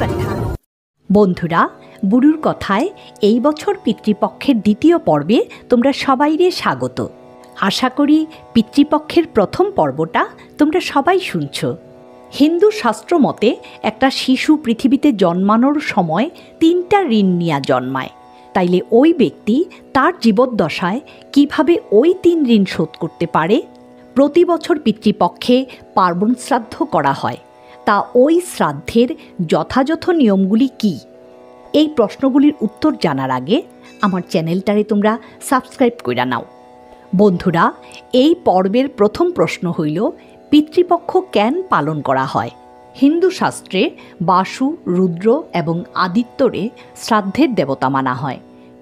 কথা। বন্ধুরা, বুড়ুর কথায় এই বছর পিতৃপক্ষের দ্বিতীয় পর্বে তোমরা সবাইরে স্বাগত। আশা করি পিতৃপক্ষের প্রথম পর্বটা তোমরা সবাই শুনছ। হিন্দু শাস্ত্র মতে একটা শিশু পৃথিবীতে জন্মানোর সময় 3টা ঋণ নিয়ে জন্মায়। তাইলে ওই ব্যক্তি তার জীবদ্দশায় কিভাবে ওই 3 ঋণ শোধ করতে পারে? প্রতি বছর পিতৃপক্ষে পার্বণ শ্রাদ্ধ করা হয়, তা ওই শ্রাদ্ধের যথাযথ নিয়মগুলি কী? এই প্রশ্নগুলির উত্তর জানার আগে আমার চ্যানেলটারে তোমরা সাবস্ক্রাইব করে নাও। বন্ধুরা, এই পর্বের প্রথম প্রশ্ন হইল, পিতৃপক্ষ কেন পালন করা হয়? হিন্দু শাস্ত্রে বাসু, রুদ্র এবং আদিত্যরে শ্রাদ্ধের দেবতা মানা হয়।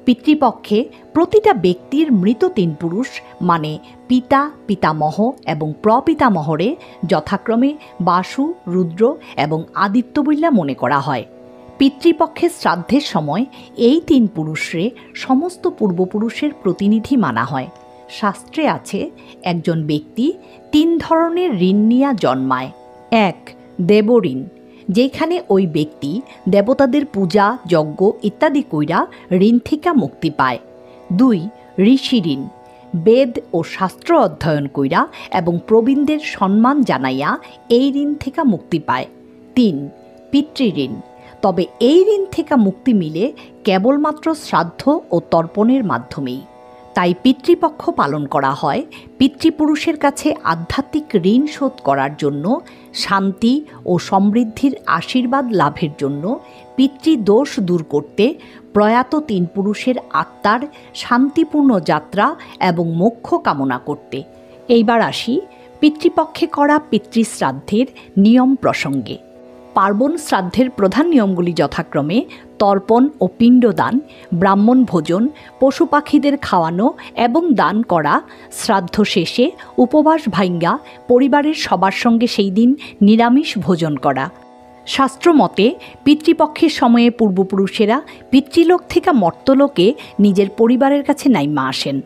পিতৃপক্ষে প্রতিটা ব্যক্তির মৃত 3 পুরুষ মানে পিতা, পিতামহ এবং প্রপিতামহরে যথাক্রমে বাসু, রুদ্র এবং আদিত্য বইলা মনে করা হয়। পিতৃপক্ষের শ্রাদ্ধের সময় এই 3 পুরুষরে সমস্ত পূর্বপুরুষের প্রতিনিধি মানা হয়। শাস্ত্রে আছে, একজন ব্যক্তি 3 ধরনের ঋণ নিয়ে জন্মায়। 1. দেবঋণ, যেখানে ওই ব্যক্তি দেবতাদের পূজা, যজ্ঞ ইত্যাদি কইরা ঋণ থেকে মুক্তি পায়। 2. ঋষি ঋণ, বেদ ও শাস্ত্র অধ্যয়ন কইরা এবং প্রবীণদের সম্মান জানাইয়া এই ঋণ থেকে মুক্তি পায়। 3. পিতৃঋণ, তবে এই ঋণ থেকে মুক্তি মিলে কেবলমাত্র শ্রাদ্ধ ও তর্পণের মাধ্যমেই। তাই পিতৃপক্ষ পালন করা হয় পিতৃপুরুষের কাছে আধ্যাত্মিক ঋণ শোধ করার জন্য, শান্তি ও সমৃদ্ধির আশীর্বাদ লাভের জন্য, পিতৃদোষ দূর করতে, প্রয়াত 3 পুরুষের আত্মার শান্তিপূর্ণ যাত্রা এবং মোক্ষ কামনা করতে। এইবার আসি পিতৃপক্ষে করা পিতৃশ্রাদ্ধের নিয়ম প্রসঙ্গে। পার্বণ শ্রাদ্ধের প্রধান নিয়মগুলি যথাক্রমে তর্পণ ও পিণ্ডদান, ব্রাহ্মণ ভোজন, পশু পাখিদের খাওয়ানো এবং দান করা, শ্রাদ্ধ শেষে উপবাস ভাঙ্গা পরিবারের সবার সঙ্গে সেই দিন নিরামিষ ভোজন করা। শাস্ত্রমতে পিতৃপক্ষের সময়ে পূর্বপুরুষেরা পিতৃলোক থেকে মর্তলোকে নিজের পরিবারের কাছে নাইমা আসেন।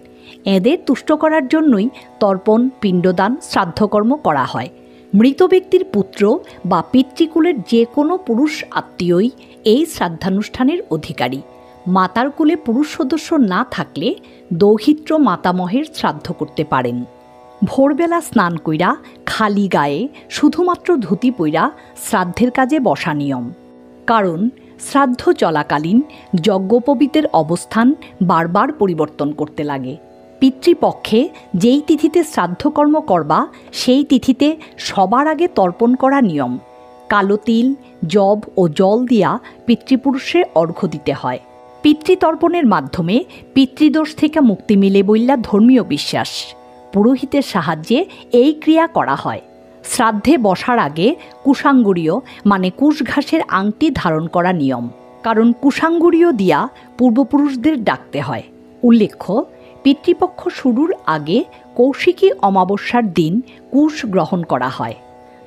এদের তুষ্ট করার জন্যই তর্পণ, পিণ্ডদান, শ্রাদ্ধকর্ম করা হয়। মৃত ব্যক্তির পুত্র বা পিতৃকুলের যে কোনো পুরুষ আত্মীয়ই এই শ্রাদ্ধানুষ্ঠানের অধিকারী। মাতার কুলে পুরুষ সদস্য না থাকলে দৌহিত্র মাতামহের শ্রাদ্ধ করতে পারেন। ভোরবেলা স্নান কইরা খালি গায়ে শুধুমাত্র ধুতি পইরা শ্রাদ্ধের কাজে বসা নিয়ম। কারণ শ্রাদ্ধ চলাকালীন যজ্ঞোপবীতের অবস্থান বারবার পরিবর্তন করতে লাগে। পিতৃপক্ষে যেই তিথিতে শ্রাদ্ধকর্ম করবা সেই তিথিতে সবার আগে তর্পণ করা নিয়ম। কালো তিল, যব ও জল দিয়া পিতৃপুরুষে অর্ঘ্য দিতে হয়। পিতৃতর্পণের মাধ্যমে পিতৃদোষ থেকে মুক্তি মিলে বইলা ধর্মীয় বিশ্বাস। পুরোহিতের সাহায্যে এই ক্রিয়া করা হয়। শ্রাদ্ধে বসার আগে কুশাঙ্গুরীয় মানে কুশ ঘাসের আংটি ধারণ করা নিয়ম। কারণ কুশাঙ্গুরীয় দিয়া পূর্বপুরুষদের ডাকতে হয়। উল্লেখ্য, পিতৃপক্ষ শুরুর আগে কৌশিকী অমাবস্যার দিন কুশ গ্রহণ করা হয়।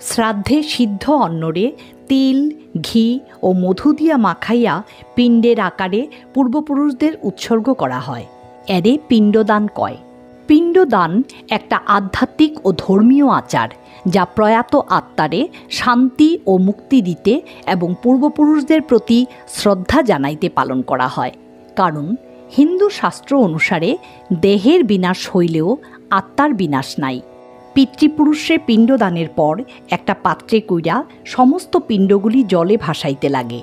শ্রাদ্ধে সিদ্ধ অন্নরে তিল, ঘি ও মধু দিয়া মাখাইয়া পিণ্ডের আকারে পূর্বপুরুষদের উৎসর্গ করা হয়। এরে পিণ্ডদান কয়। পিণ্ডদান একটা আধ্যাত্মিক ও ধর্মীয় আচার, যা প্রয়াত আত্মারে শান্তি ও মুক্তি দিতে এবং পূর্বপুরুষদের প্রতি শ্রদ্ধা জানাইতে পালন করা হয়। কারণ হিন্দু শাস্ত্র অনুসারে দেহের বিনাশ হইলেও আত্মার বিনাশ নাই। পিতৃপুরুষে পিণ্ডদানের পর একটা পাত্রে কইরা সমস্ত পিণ্ডগুলি জলে ভাসাইতে লাগে।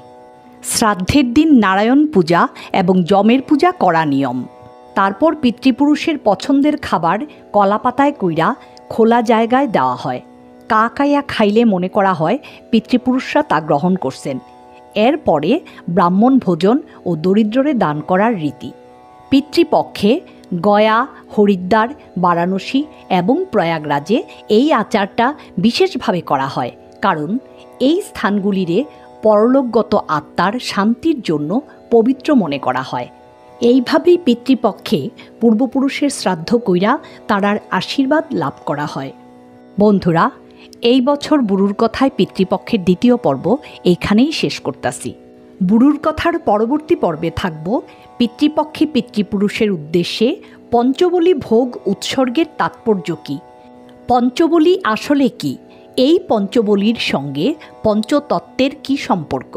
শ্রাদ্ধের দিন নারায়ণ পূজা এবং যমের পূজা করা নিয়ম। তারপর পিতৃপুরুষের পছন্দের খাবার কলাপাতায় কইরা খোলা জায়গায় দেওয়া হয়। কাকাইয়া খাইলে মনে করা হয় পিতৃপুরুষরা তা গ্রহণ করছেন। এরপরে ব্রাহ্মণ ভোজন ও দরিদ্ররে দান করার রীতি। পিতৃপক্ষে গয়া, হরিদ্বার, বারাণসী এবং প্রয়াগরাজে এই আচারটা বিশেষভাবে করা হয়। কারণ এই স্থানগুলিরে পরলোকগত আত্মার শান্তির জন্য পবিত্র মনে করা হয়। এইভাবেই পিতৃপক্ষে পূর্বপুরুষের শ্রাদ্ধ কইরা তারার আশীর্বাদ লাভ করা হয়। বন্ধুরা, এই বছর বুড়ুর কথায় পিতৃপক্ষের দ্বিতীয় পর্ব এইখানেই শেষ করতাছি। বুড়ুর কথার পরবর্তী পর্বে থাকব পিতৃপক্ষে পিতৃপুরুষের উদ্দেশ্যে পঞ্চবলী ভোগ উৎসর্গের তাৎপর্য কী, পঞ্চবলী আসলে কী, এই পঞ্চবলীর সঙ্গে পঞ্চতত্ত্বের কী সম্পর্ক।